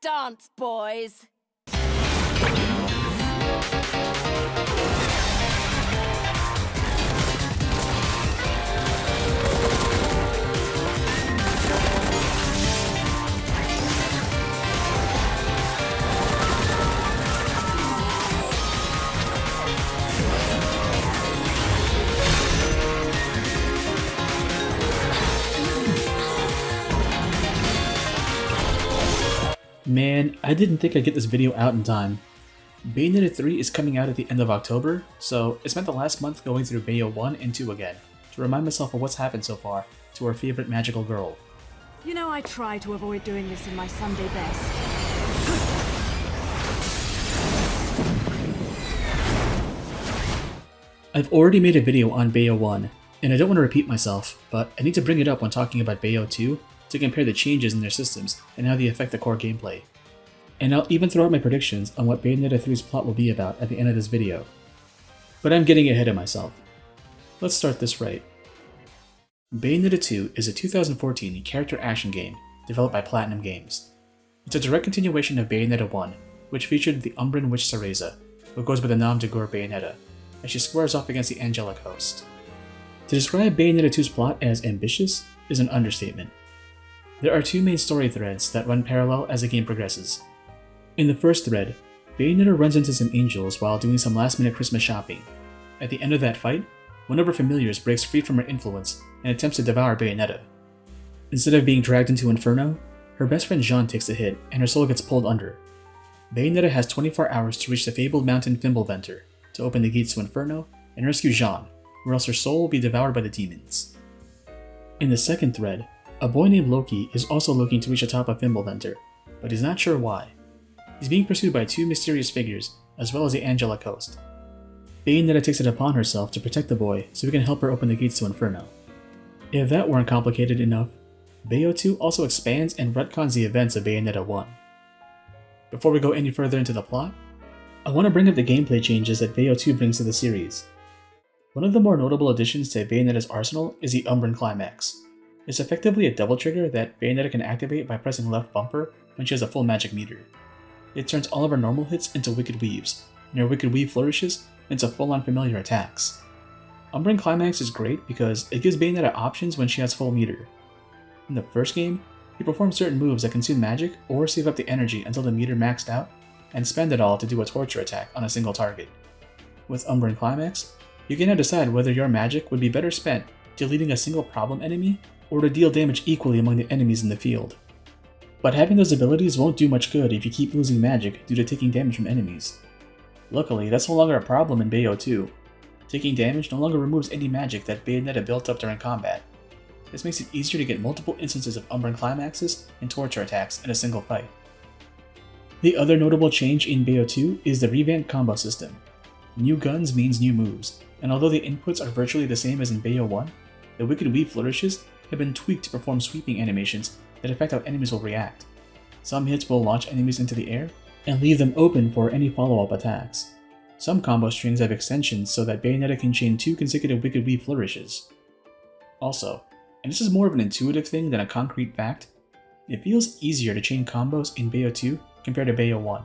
dance, boys! Man, I didn't think I'd get this video out in time. Bayonetta 3 is coming out at the end of October, so I spent the last month going through Bayo 1 and 2 again, to remind myself of what's happened so far to our favorite magical girl. You know, I try to avoid doing this in my Sunday best. I've already made a video on Bayo 1, and I don't want to repeat myself, but I need to bring it up when talking about Bayo 2 to compare the changes in their systems and how they affect the core gameplay. And I'll even throw out my predictions on what Bayonetta 3's plot will be about at the end of this video. But I'm getting ahead of myself. Let's start this right. Bayonetta 2 is a 2014 character action game developed by Platinum Games. It's a direct continuation of Bayonetta 1, which featured the Umbran witch Cereza, who goes by the nom de guerre Bayonetta, as she squares off against the angelic host. To describe Bayonetta 2's plot as ambitious is an understatement. There are two main story threads that run parallel as the game progresses. In the first thread, Bayonetta runs into some angels while doing some last-minute Christmas shopping. At the end of that fight, one of her familiars breaks free from her influence and attempts to devour Bayonetta. Instead of being dragged into Inferno, her best friend Jean takes the hit and her soul gets pulled under. Bayonetta has 24 hours to reach the fabled mountain Fimbulventer to open the gates to Inferno and rescue Jean, or else her soul will be devoured by the demons. In the second thread, a boy named Loki is also looking to reach the top of Fimbulventer, but he's not sure why. He's being pursued by two mysterious figures, as well as the angelic host. Bayonetta takes it upon herself to protect the boy so he can help her open the gates to Inferno. If that weren't complicated enough, Bayo 2 also expands and retcons the events of Bayonetta 1. Before we go any further into the plot, I want to bring up the gameplay changes that Bayo 2 brings to the series. One of the more notable additions to Bayonetta's arsenal is the Umbran Climax. It's effectively a double trigger that Bayonetta can activate by pressing left bumper when she has a full magic meter. It turns all of her normal hits into Wicked Weaves, and her Wicked Weave flourishes into full-on familiar attacks. Umbran Climax is great because it gives Bayonetta options when she has full meter. In the first game, you perform certain moves that consume magic or save up the energy until the meter maxed out, and spend it all to do a torture attack on a single target. With Umbran Climax, you can now decide whether your magic would be better spent deleting a single problem enemy or to deal damage equally among the enemies in the field. But having those abilities won't do much good if you keep losing magic due to taking damage from enemies. Luckily, that's no longer a problem in Bayo 2. Taking damage no longer removes any magic that Bayonetta built up during combat. This makes it easier to get multiple instances of Umbran Climaxes and torture attacks in a single fight. The other notable change in Bayo 2 is the revamped combo system. New guns means new moves, and although the inputs are virtually the same as in Bayo 1, the Wicked Weave flourishes have been tweaked to perform sweeping animations that affect how enemies will react. Some hits will launch enemies into the air and leave them open for any follow-up attacks. Some combo strings have extensions so that Bayonetta can chain 2 consecutive Wicked Weave flourishes. Also, and this is more of an intuitive thing than a concrete fact, it feels easier to chain combos in Bayo 2 compared to Bayo 1.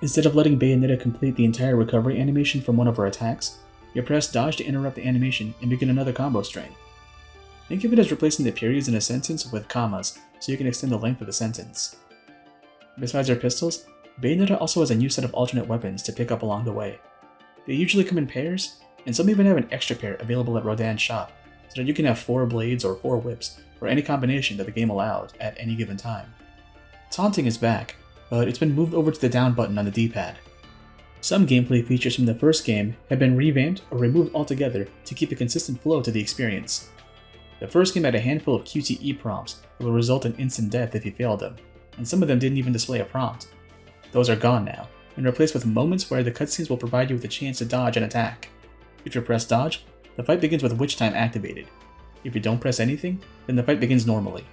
Instead of letting Bayonetta complete the entire recovery animation from one of her attacks, you press dodge to interrupt the animation and begin another combo string. Think of it as replacing the periods in a sentence with commas, so you can extend the length of the sentence. Besides her pistols, Bayonetta also has a new set of alternate weapons to pick up along the way. They usually come in pairs, and some even have an extra pair available at Rodan's shop, so that you can have 4 blades or 4 whips, or any combination that the game allows at any given time. Taunting is back, but it's been moved over to the down button on the D-pad. Some gameplay features from the first game have been revamped or removed altogether to keep a consistent flow to the experience. The first game had a handful of QTE prompts that will result in instant death if you failed them, and some of them didn't even display a prompt. Those are gone now, and replaced with moments where the cutscenes will provide you with a chance to dodge an attack. If you press dodge, the fight begins with Witch Time activated. If you don't press anything, then the fight begins normally.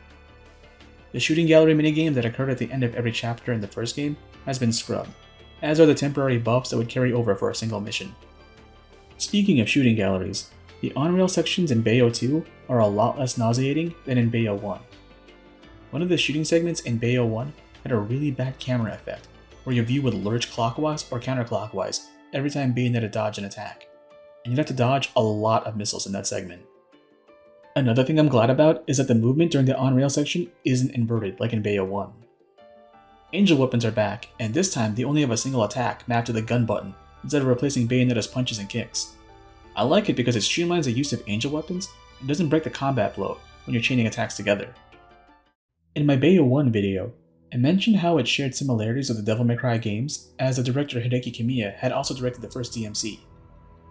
The shooting gallery minigame that occurred at the end of every chapter in the first game has been scrubbed, as are the temporary buffs that would carry over for a single mission. Speaking of shooting galleries, the on-rail sections in Bayo 2 are a lot less nauseating than in Bayo 1. One of the shooting segments in Bayo 1 had a really bad camera effect, where your view would lurch clockwise or counterclockwise every time Bayonetta dodged an attack, and you'd have to dodge a lot of missiles in that segment. Another thing I'm glad about is that the movement during the on-rail section isn't inverted like in Bayo 1. Angel weapons are back, and this time they only have a single attack mapped to the gun button instead of replacing Bayonetta's punches and kicks. I like it because it streamlines the use of angel weapons and doesn't break the combat flow when you're chaining attacks together. In my Bayo 1 video, I mentioned how it shared similarities with the Devil May Cry games, as the director Hideki Kamiya had also directed the first DMC.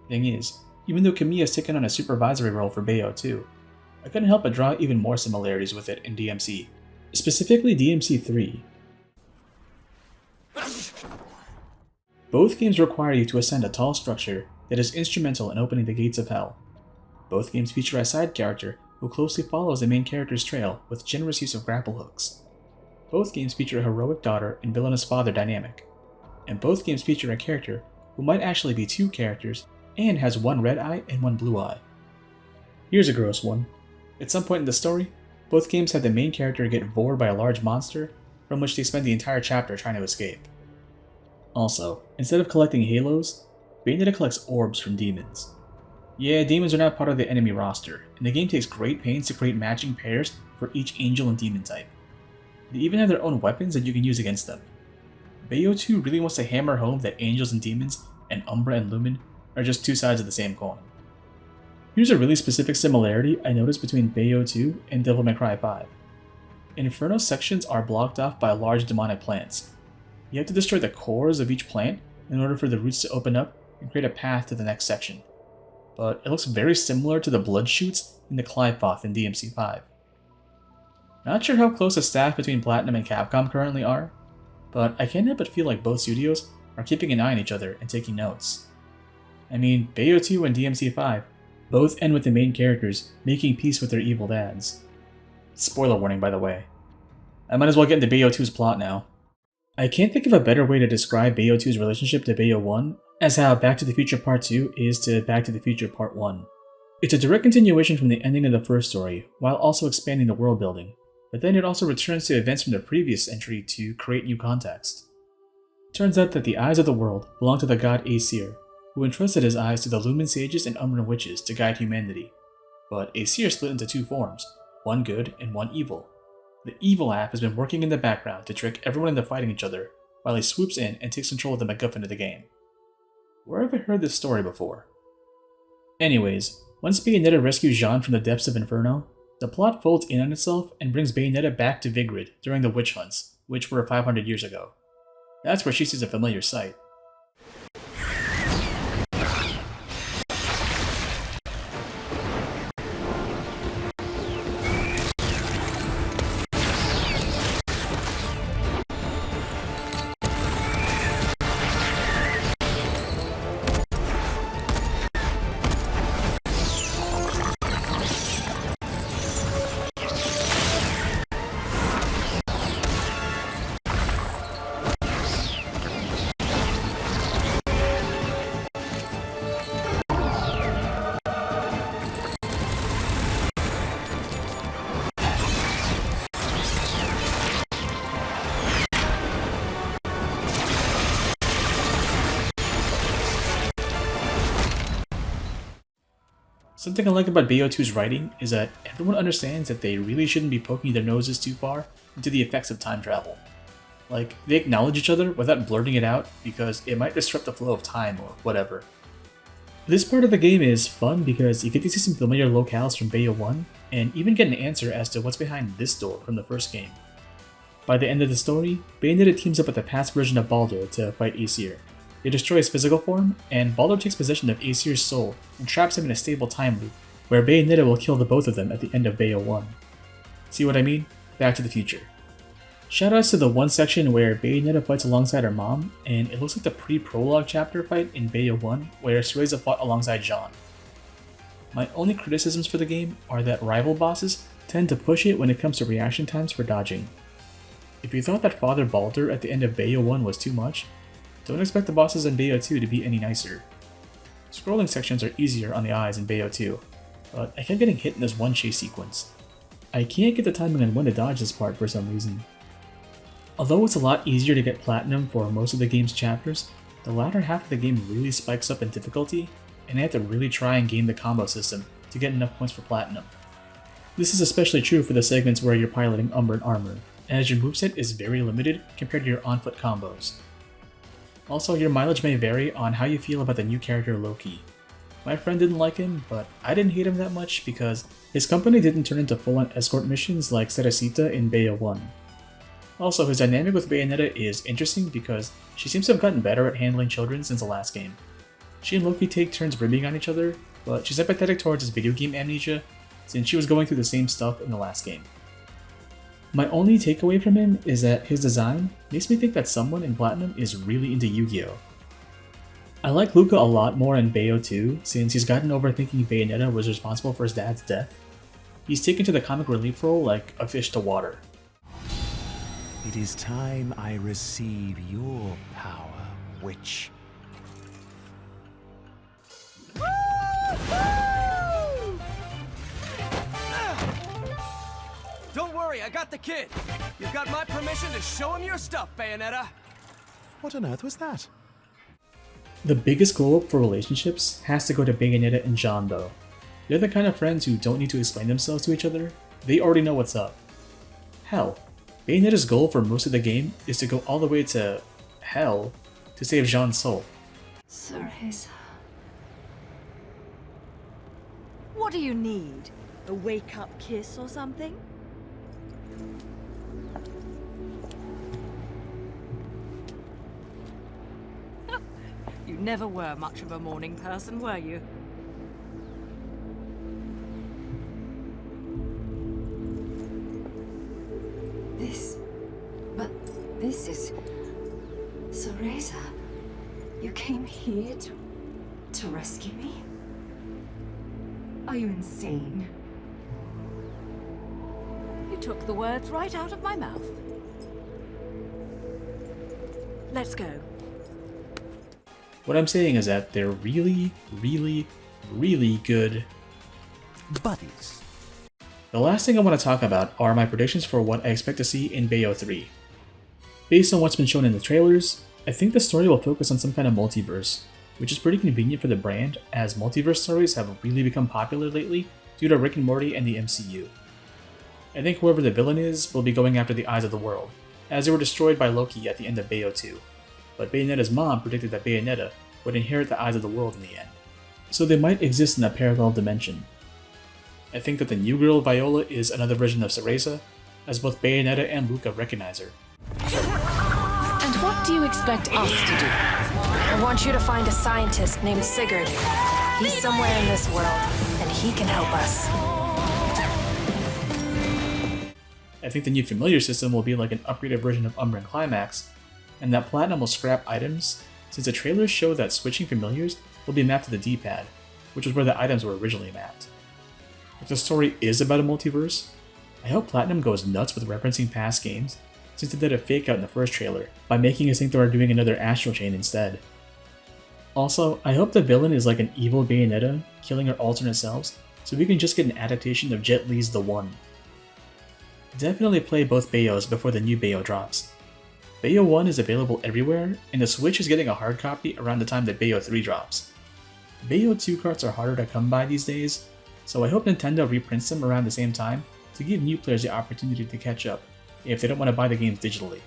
Thing is, even though Kamiya's taken on a supervisory role for Bayo 2, I couldn't help but draw even more similarities with it in DMC, specifically DMC 3. Both games require you to ascend a tall structure that is instrumental in opening the gates of hell. Both games feature a side character who closely follows the main character's trail with generous use of grapple hooks. Both games feature a heroic daughter and villainous father dynamic. And both games feature a character who might actually be two characters and has one red eye and one blue eye. Here's a gross one. At some point in the story, both games have the main character get vored by a large monster, from which they spend the entire chapter trying to escape. Also, instead of collecting halos, Bayonetta collects orbs from demons. Yeah, demons are not part of the enemy roster, and the game takes great pains to create matching pairs for each angel and demon type. They even have their own weapons that you can use against them. Bayo 2 really wants to hammer home that angels and demons, and Umbra and Lumen, are just two sides of the same coin. Here's a really specific similarity I noticed between Bayo 2 and Devil May Cry 5. Inferno sections are blocked off by large demonic plants. You have to destroy the cores of each plant in order for the roots to open up and create a path to the next section. But it looks very similar to the blood shoots in the Clive-Path in DMC 5. Not sure how close the staff between Platinum and Capcom currently are, but I can't help but feel like both studios are keeping an eye on each other and taking notes. I mean, Bayo 2 and DMC 5 both end with the main characters making peace with their evil dads. Spoiler warning, by the way. I might as well get into Bayo 2's plot now. I can't think of a better way to describe Bayo 2's relationship to Bayo 1 as how Back to the Future Part 2 is to Back to the Future Part 1. It's a direct continuation from the ending of the first story, while also expanding the world building, but then it also returns to events from the previous entry to create new context. Turns out that the eyes of the world belong to the god Aesir, who entrusted his eyes to the Lumen Sages and Umbran Witches to guide humanity. But Aesir split into two forms, one good and one evil. The evil half has been working in the background to trick everyone into fighting each other, while he swoops in and takes control of the MacGuffin of the game. Where have I heard this story before? Anyways, once Bayonetta rescues Jean from the depths of Inferno, the plot folds in on itself and brings Bayonetta back to Vigrid during the witch hunts, which were 500 years ago. That's where she sees a familiar sight. Something I like about Bayo 2's writing is that everyone understands that they really shouldn't be poking their noses too far into the effects of time travel. Like, they acknowledge each other without blurting it out because it might disrupt the flow of time or whatever. This part of the game is fun because you get to see some familiar locales from Bayo 1 and even get an answer as to what's behind this door from the first game. By the end of the story, Bayonetta teams up with the past version of Baldur to fight Aesir. They destroy his physical form, and Baldur takes possession of Aesir's soul and traps him in a stable time loop, where Bayonetta will kill the both of them at the end of Bayo 1. See what I mean? Back to the Future. Shoutouts to the one section where Bayonetta fights alongside her mom, and it looks like the pre-prologue chapter fight in Bayo 1 where Cereza fought alongside Jean. My only criticisms for the game are that rival bosses tend to push it when it comes to reaction times for dodging. If you thought that Father Baldur at the end of Bayo 1 was too much, don't expect the bosses in Bayo 2 to be any nicer. Scrolling sections are easier on the eyes in Bayo 2, but I kept getting hit in this one chase sequence. I can't get the timing on when to dodge this part for some reason. Although it's a lot easier to get Platinum for most of the game's chapters, the latter half of the game really spikes up in difficulty, and I have to really try and game the combo system to get enough points for Platinum. This is especially true for the segments where you're piloting Umbran armor, as your moveset is very limited compared to your on-foot combos. Also, your mileage may vary on how you feel about the new character Loki. My friend didn't like him, but I didn't hate him that much because his company didn't turn into full-on escort missions like Cerecita in Bayo 1. Also, his dynamic with Bayonetta is interesting because she seems to have gotten better at handling children since the last game. She and Loki take turns ribbing on each other, but she's empathetic towards his video game amnesia since she was going through the same stuff in the last game. My only takeaway from him is that his design makes me think that someone in Platinum is really into Yu-Gi-Oh! I like Luca a lot more in Bayo 2 since he's gotten over thinking Bayonetta was responsible for his dad's death. He's taken to the comic relief role like a fish to water. It is time I receive your power, witch. Don't worry, I got the kid. You've got my permission to show him your stuff, Bayonetta. What on earth was that? The biggest glow up for relationships has to go to Bayonetta and Jean though. They're the kind of friends who don't need to explain themselves to each other, they already know what's up. Hell, Bayonetta's goal for most of the game is to go all the way to hell to save Jean's soul. Cereza. What do you need? A wake-up kiss or something? You never were much of a morning person, were you? This is... Cereza. You came here to rescue me? Are you insane? You took the words right out of my mouth. Let's go. What I'm saying is that they're really, really, really good Buddies. The last thing I want to talk about are my predictions for what I expect to see in Bayo 3. Based on what's been shown in the trailers, I think the story will focus on some kind of multiverse, which is pretty convenient for the brand as multiverse stories have really become popular lately due to Rick and Morty and the MCU. I think whoever the villain is will be going after the Eyes of the World, as they were destroyed by Loki at the end of Bayo 2, but Bayonetta's mom predicted that Bayonetta would inherit the Eyes of the World in the end, so they might exist in a parallel dimension. I think that the new girl Viola is another version of Cereza, as both Bayonetta and Luca recognize her. And what do you expect us to do? I want you to find a scientist named Sigurd. He's somewhere in this world, and he can help us. I think the new familiar system will be like an upgraded version of Umbran Climax, and that Platinum will scrap items, since the trailers show that switching familiars will be mapped to the D-pad, which was where the items were originally mapped. If the story is about a multiverse, I hope Platinum goes nuts with referencing past games, since they did a fake out in the first trailer, by making us think they are doing another Astral Chain instead. Also, I hope the villain is like an evil Bayonetta, killing her alternate selves, so we can just get an adaptation of Jet Li's The One. Definitely play both Bayos before the new Bayo drops. Bayo 1 is available everywhere, and the Switch is getting a hard copy around the time that Bayo 3 drops. Bayo 2 carts are harder to come by these days, so I hope Nintendo reprints them around the same time to give new players the opportunity to catch up if they don't want to buy the games digitally.